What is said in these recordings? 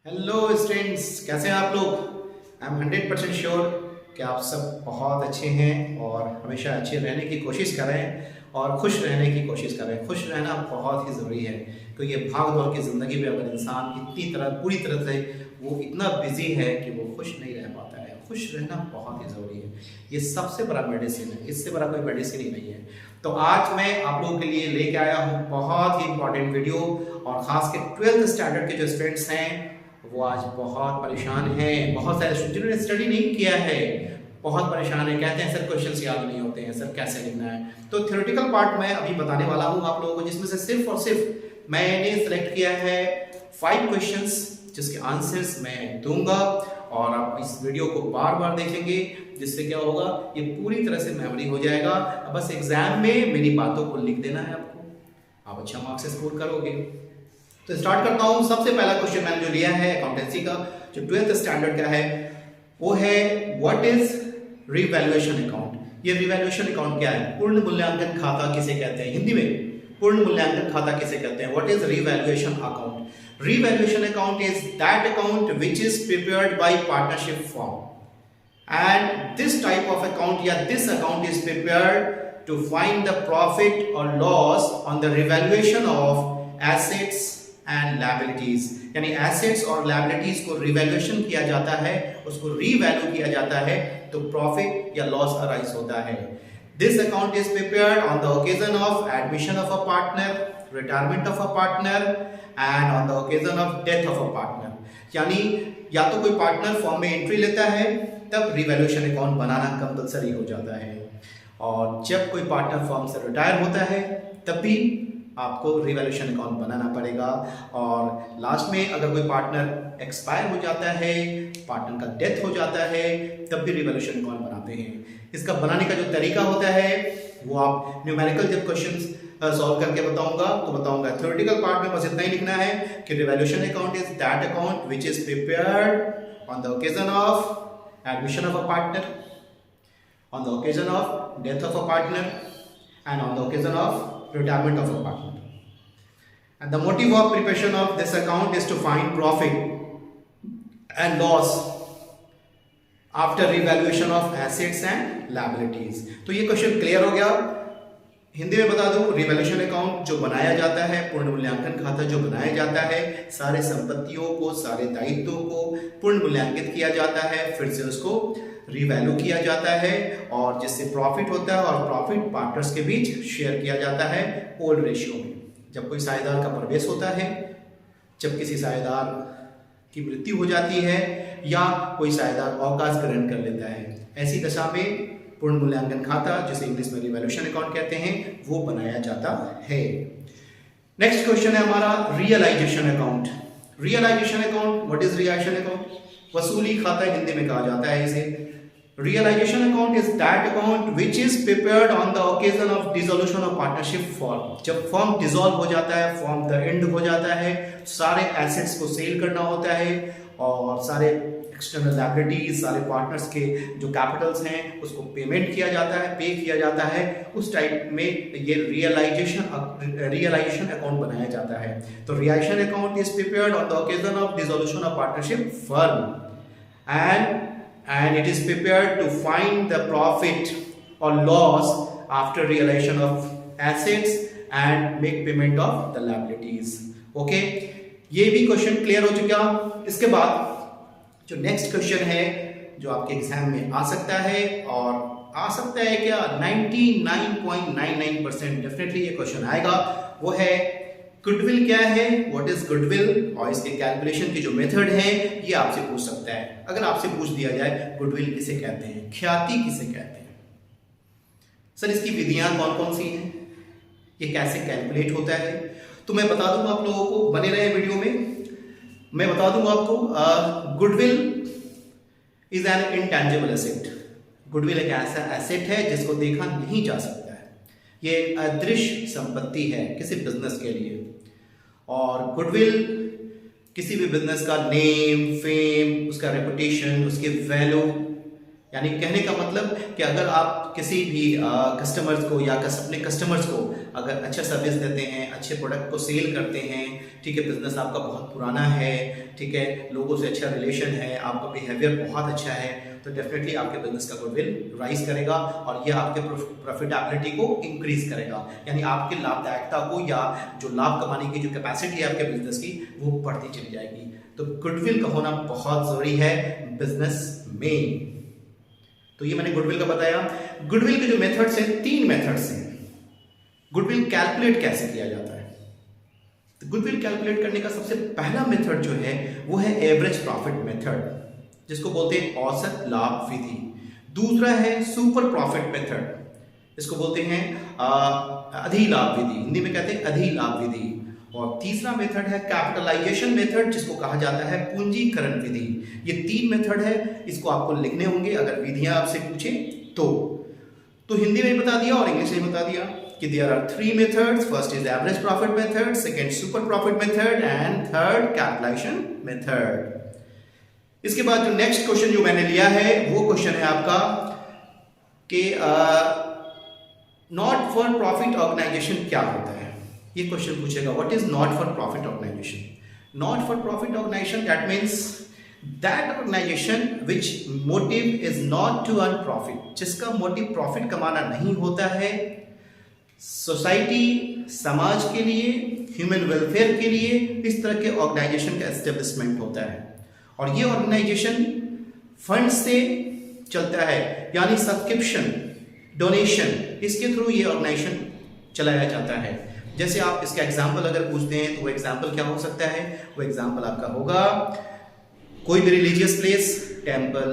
Hello students, कैसे हैं आप लोग। आई एम 100% श्योर कि आप सब बहुत अच्छे हैं और हमेशा अच्छे रहने की कोशिश कर रहे हैं और खुश रहने की कोशिश कर रहे हैं। खुश रहना बहुत ही ज़रूरी है क्योंकि ये भाग दौड़ की ज़िंदगी में अगर इंसान पूरी तरह से वो इतना बिजी है कि वो खुश नहीं रह पाता है। खुश रहना बहुत ही ज़रूरी है, ये सबसे बड़ा मेडिसिन है, इससे बड़ा कोई मेडिसिन ही नहीं है। तो आज मैं आप लोगों के लिए लेके आया हूँ बहुत ही इंपॉर्टेंट वीडियो, और ख़ास के 12th स्टैंडर्ड के जो स्टूडेंट्स हैं वो आज बहुत परेशान हैं। बहुत सारे जिन्होंने स्टडी नहीं किया है बहुत परेशान है, कहते हैं सर क्वेश्चंस याद नहीं होते हैं, सर कैसे लिखना है। तो थ्योरेटिकल पार्ट मैं अभी बताने वाला हूँ आप लोगों को, जिसमें से सिर्फ और सिर्फ मैंने सेलेक्ट किया है 5 क्वेश्चंस जिसके आंसर्स मैं दूंगा, और आप इस वीडियो को बार बार देखेंगे जिससे क्या होगा, ये पूरी तरह से मेमोरी हो जाएगा। अब बस एग्जाम में मेरी बातों को लिख देना है आपको, आप अच्छा मार्क्स स्कोर करोगे। तो स्टार्ट करता हूं। सबसे पहला क्वेश्चन मैंने जो लिया है अकाउंटेंसी का, जो 12th स्टैंडर्ड का है, वो है व्हाट इज रिवैल्यूएशन अकाउंट। ये रिवैल्यूएशन अकाउंट क्या है? पूर्ण मूल्यांकन खाता किसे कहते हैं? हिंदी में पूर्ण मूल्यांकन खाता किसे कहते हैं? What is revaluation account? Revaluation account is that account which is prepared by partnership firm, and this type of account या this account is prepared to find the profit or loss on the revaluation of assets and liabilities। यानी assets और liabilities को revaluation किया जाता है, उसको revalue किया जाता है, तो profit या loss arise होता है। This account is prepared on the occasion of admission of a partner, retirement of a partner and on the occasion of death of a partner। यानी या तो कोई पार्टनर फॉर्म में एंट्री लेता है तब रिवैल्यूएशन अकाउंट बनाना कंपलसरी हो जाता है, और जब कोई पार्टनर फर्म से रिटायर होता है तब भी आपको रिवैल्यूएशन अकाउंट बनाना पड़ेगा। और लास्ट में अगर कोई पार्टनर एक्सपायर हो जाता है, पार्टनर का डेथ हो जाता है, तब भी रिवैल्यूएशन अकाउंट बनाते हैं। इसका बनाने का जो तरीका होता है वो आप न्यूमेरिकल जब क्वेश्चंस सॉल्व करके बताऊंगा। थ्योरेटिकल पार्ट में बस इतना ही लिखना है कि revaluation account is that account which is prepared on the occasion of admission of a partner, on the occasion of death of a partner and on the occasion of retirement of a partner, and the motive of preparation of this account is to find profit and loss after revaluation of assets and liabilities। तो ये question clear हो गया। हिंदी में बता दूं, revaluation account जो बनाया जाता है, पूर्ण मूल्यांकन खाता जो बनाया जाता है, सारे संपत्तियों को, सारे दायित्वों को पूर्ण मूल्यांकित किया जाता है, फिर से उसको रिवैल्यू किया जाता है, और जिससे प्रॉफिट होता है और प्रॉफिट पार्टनर्स के बीच शेयर किया जाता है ओल्ड रेशियो में। जब कोई साझेदार का प्रवेश होता है, जब किसी साझेदार की मृत्यु हो जाती है, या कोई साझेदार अवकाश ग्रहण कर लेता है, ऐसी दशा में पूर्ण मूल्यांकन खाता, जिसे इंग्लिश में रिवैल्यूएशन अकाउंट कहते हैं, वो बनाया जाता है। नेक्स्ट क्वेश्चन है हमारा realisation account. Realisation account, what is realisation account? वसूली खाता हिंदी में कहा जाता है इसे। Realization account is that account which is prepared on the occasion of dissolution of partnership firm। जब फर्म डिसॉल्व हो जाता है, फर्म द एंड हो जाता है, सारे एसेट्स को सेल करना होता है और सारे एक्सटर्नल लायबिलिटीज, सारे पार्टनर्स के जो कैपिटल्स हैं उसको पेमेंट किया जाता है, पे किया जाता है, उस टाइप में ये रियलाइजेशन अकाउंट बनाया जाता है। तो realisation account is prepared on the occasion of dissolution of partnership firm and it is prepared to find the profit or loss after realization of assets and make payment of the liabilities। okay, ये भी question clear हो चुका। इसके बाद जो next question है जो आपके एग्जाम में आ सकता है, और आ सकता है क्या 99.99% डेफिनेटली ये क्वेश्चन आएगा, वो है गुडविल क्या है, व्हाट इज गुडविल, और इसके कैलकुलेशन की जो मेथड है ये आपसे पूछ सकता है। अगर आपसे पूछ दिया जाए गुडविल किसे कहते हैं, ख्याति किसे कहते हैं, सर इसकी विधियां कौन कौन सी हैं, ये कैसे कैलकुलेट होता है, तो मैं बता दूंगा आप लोगों को। बने रहे वीडियो में, मैं बता दूंगा आपको। Goodwill is an intangible asset. Goodwill एक ऐसा एसेट है जिसको देखा नहीं जा सकता, ये एक अदृश्य संपत्ति है किसी बिजनेस के लिए। और गुडविल किसी भी बिजनेस का नेम, फेम, उसका रेपुटेशन, उसके वैल्यू, यानी कहने का मतलब कि अगर आप किसी भी कस्टमर्स को या अपने कस्टमर्स को अगर अच्छा सर्विस देते हैं, अच्छे प्रोडक्ट को सेल करते हैं, ठीक है, बिजनेस आपका बहुत पुराना है, ठीक है, लोगों से अच्छा रिलेशन है, आपका बिहेवियर बहुत अच्छा है, तो डेफिनेटली आपके बिजनेस का गुडविल राइज करेगा और यह आपके प्रॉफिटेबिलिटी को इंक्रीज करेगा, यानी आपकी लाभदायकता को या जो लाभ कमाने की जो कैपेसिटी है आपके बिजनेस की वो बढ़ती चली जाएगी। तो गुडविल का होना बहुत जरूरी है बिजनेस में। तो ये मैंने गुडविल का बताया। गुडविल के जो मेथड्स हैं, 3 मेथड्स हैं। गुडविल कैलकुलेट कैसे किया जाता है? तो गुडविल कैलकुलेट करने का सबसे पहला मेथड जो है वो है एवरेज प्रॉफिट मेथड, जिसको बोलते हैं औसत लाभ विधि। दूसरा है सुपर प्रॉफिट मेथड, इसको बोलते हैं अधिलाभ विधि, हिंदी में कहते हैं अधिलाभ विधि। और तीसरा मेथड है कैपिटलाइजेशन मेथड, जिसको कहा जाता है पूंजीकरण विधि। ये 3 मेथड है, इसको आपको लिखने होंगे अगर विधियां आपसे पूछें तो हिंदी में बता दिया और इंग्लिश में बता दिया कि there are 3 methods. First is average profit method, second super profit method and third capitalisation method. इसके बाद जो नेक्स्ट क्वेश्चन जो मैंने लिया है वो क्वेश्चन है आपका कि नॉट फॉर प्रॉफिट ऑर्गेनाइजेशन क्या होता है? ये क्वेश्चन पूछेगा, what is not for profit organisation? Not for profit organisation that means that organisation which motive is not to earn profit, जिसका मोटिव प्रॉफिट कमाना नहीं होता है, सोसाइटी समाज के लिए, ह्यूमन वेलफेयर के लिए इस तरह के ऑर्गेनाइजेशन का एस्टेब्लिशमेंट होता है। और ये ऑर्गेनाइजेशन फंड से चलता है, यानी सब्सक्रिप्शन, डोनेशन, इसके थ्रू ये ऑर्गेनाइजेशन चलाया जाता है। जैसे आप इसका एग्जाम्पल अगर पूछते हैं तो वो एग्जाम्पल क्या हो सकता है? वो एग्जाम्पल आपका होगा कोई भी रिलीजियस प्लेस, टेम्पल,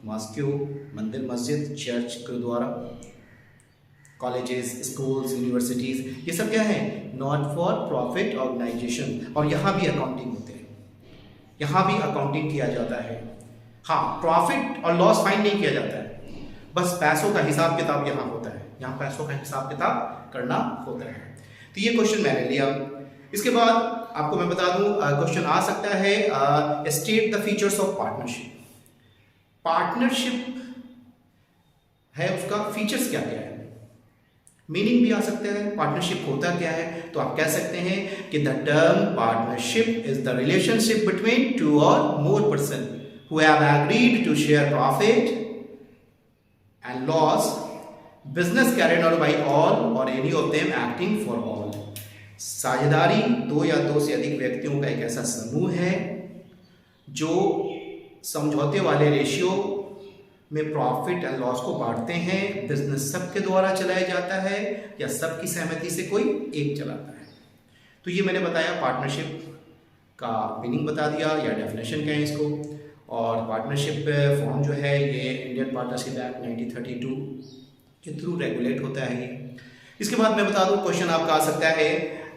मॉस्क्यू, मंदिर, मस्जिद, church, gurdwara, colleges, schools, universities, ये सब क्या है? Not for profit organisation. और यहाँ भी अकाउंटिंग होते हैं, यहाँ भी अकाउंटिंग किया जाता है। हाँ, प्रॉफिट और लॉस फाइंड नहीं किया जाता है, बस पैसों का हिसाब किताब यहाँ होता है, यहाँ पैसों का हिसाब किताब करना होता है। तो ये क्वेश्चन मैंने लिया। इसके बाद आपको मैं बता दूं क्वेश्चन आ सकता है state the features of partnership. Partnership है, उसका फीचर्स क्या क्या है, मीनिंग भी आ सकता है, पार्टनरशिप होता क्या है। तो आप कह सकते हैं कि the term partnership is the relationship between 2 or more person who have agreed to share profit and loss, business carried out by all or any of them acting for all। साझेदारी 2 या 2 से अधिक व्यक्तियों का एक ऐसा समूह है जो समझौते वाले रेशियो में प्रॉफिट एंड लॉस को बांटते हैं। बिजनेस सबके द्वारा चलाया जाता है या सबकी सहमति से कोई एक चलाता है। तो ये मैंने बताया, पार्टनरशिप का मीनिंग बता दिया या डेफिनेशन क्या है इसको। और पार्टनरशिप फॉर्म जो है ये इंडियन पार्टनरशिप एक्ट 1932 के थ्रू रेगुलेट होता है। इसके बाद मैं बता दूं क्वेश्चन आपका आ सकता है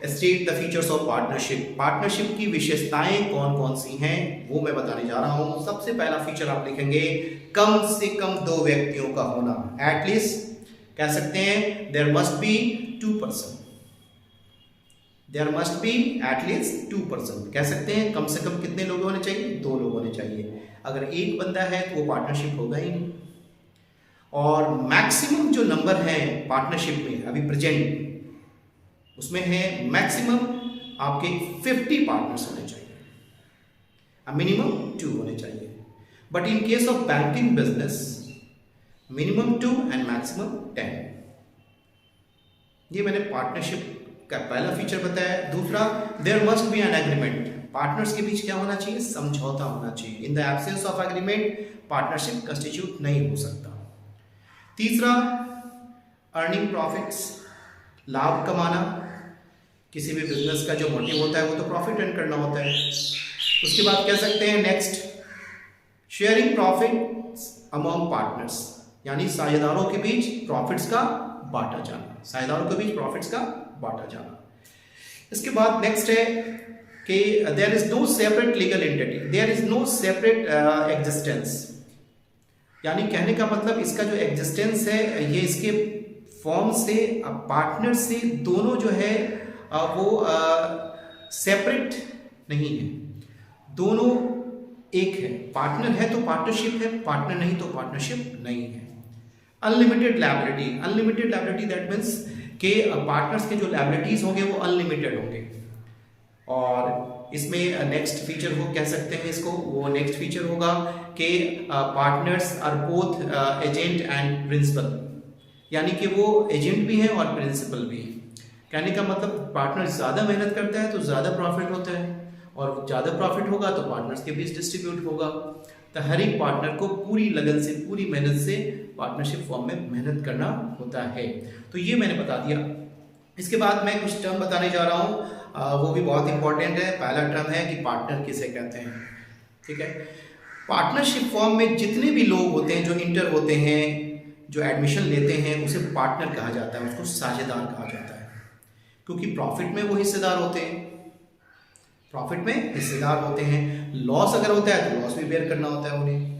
state the features of partnership. Partnership की विशेषताएं कौन कौन सी हैं वो मैं बताने जा रहा हूं। सबसे पहला फीचर आप लिखेंगे कम से कम 2 व्यक्तियों का होना। एटलीस्ट कह सकते हैं there must be 2 person, there must be at least 2 person. कह सकते हैं कम से कम कितने लोग होने चाहिए? 2 लोग होने चाहिए। अगर एक बंदा है तो वो पार्टनरशिप होगा ही नहीं। और मैक्सिमम जो नंबर है पार्टनरशिप में अभी प्रेजेंट, उसमें है मैक्सिमम आपके 50 पार्टनर्स होने चाहिए, मिनिमम 2 होने चाहिए। But in case of banking business minimum 2 and maximum 10। ये मैंने पार्टनरशिप का पहला फीचर बताया। दूसरा, there must be an agreement. Partners के बीच क्या होना चाहिए? समझौता होना चाहिए। In the absence of agreement partnership constitute नहीं हो सकता। तीसरा, अर्निंग प्रॉफिट्स, लाभ कमाना। किसी भी बिजनेस का जो मोटिव होता है वो तो प्रॉफिट अर्न करना होता है। उसके बाद कह सकते हैं next, sharing profits among partners, यानी साझेदारों के बीच प्रॉफिट्स का बांटा जाना, साझेदारों के बीच प्रॉफिट्स का बांटा जाना। इसके बाद नेक्स्ट है कि there is no separate legal entity, there is no separate existence. यानी कहने का मतलब इसका जो एग्जिस्टेंस है ये इसके फॉर्म से, पार्टनर से दोनों जो है वो सेपरेट नहीं है, दोनों एक है। पार्टनर है तो पार्टनरशिप है, पार्टनर नहीं तो पार्टनरशिप नहीं है। Unlimited liability, unlimited liability that means कि पार्टनर्स के जो लायबिलिटीज होंगे वो अनलिमिटेड होंगे। और इसमें नेक्स्ट फीचर वो कह सकते हैं इसको, वो नेक्स्ट फीचर होगा कि partners are both agent and principal, यानी कि वो एजेंट भी हैं और प्रिंसिपल भी हैं। कहने का मतलब पार्टनर ज़्यादा मेहनत करता है तो ज़्यादा प्रॉफिट होता है, और ज़्यादा प्रॉफिट होगा तो पार्टनर्स के बीच डिस्ट्रीब्यूट होगा। तो हर एक पार्टनर को पूरी लगन से, पूरी मेहनत से पार्टनरशिप फॉर्म में मेहनत करना होता है। तो ये मैंने बता दिया। इसके बाद मैं कुछ टर्म बताने जा रहा हूँ, वो भी बहुत इंपॉर्टेंट है। पहला टर्म है कि पार्टनर किसे कहते हैं। ठीक है, पार्टनरशिप फॉर्म में जितने भी लोग होते हैं जो इंटर होते हैं, जो एडमिशन लेते हैं, उसे पार्टनर कहा जाता है, उसको साझेदार कहा जाता है, क्योंकि प्रॉफिट में वो हिस्सेदार होते हैं, प्रॉफिट में हिस्सेदार होते हैं। लॉस अगर होता है तो लॉस भी बेयर करना होता है उन्हें।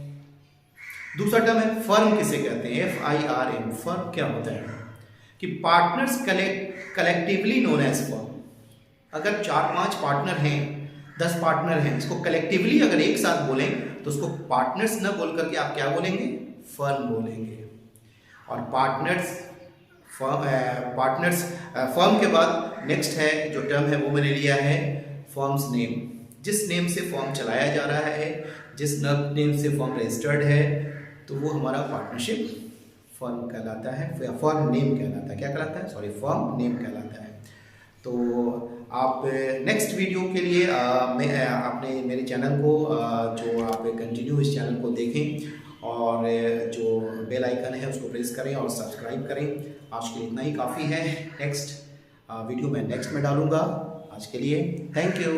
दूसरा टर्म है फर्म किसे कहते हैं, FIRM। फर्म क्या होता है कि partners collectively known as firm. अगर 4-5 पार्टनर हैं, 10 पार्टनर हैं, इसको कलेक्टिवली अगर एक साथ बोलें तो उसको पार्टनर्स न बोल करके आप क्या बोलेंगे, फर्म बोलेंगे। और पार्टनर्स फर्म के बाद नेक्स्ट है जो टर्म है वो मैंने लिया है फर्म्स नेम। जिस नेम से फर्म चलाया जा रहा है, जिस नेम से फर्म रजिस्टर्ड है, तो वो हमारा पार्टनरशिप फर्म कहलाता है, फर्म नेम कहलाता है। क्या कहलाता है, सॉरी, फर्म नेम कहलाता है। तो आप नेक्स्ट वीडियो के लिए आपने मेरे चैनल को जो आप कंटिन्यू इस चैनल को देखें, और जो बेल आइकन है उसको प्रेस करें और सब्सक्राइब करें। आज के लिए इतना ही काफ़ी है। नेक्स्ट वीडियो मैं नेक्स्ट में डालूंगा। आज के लिए थैंक यू।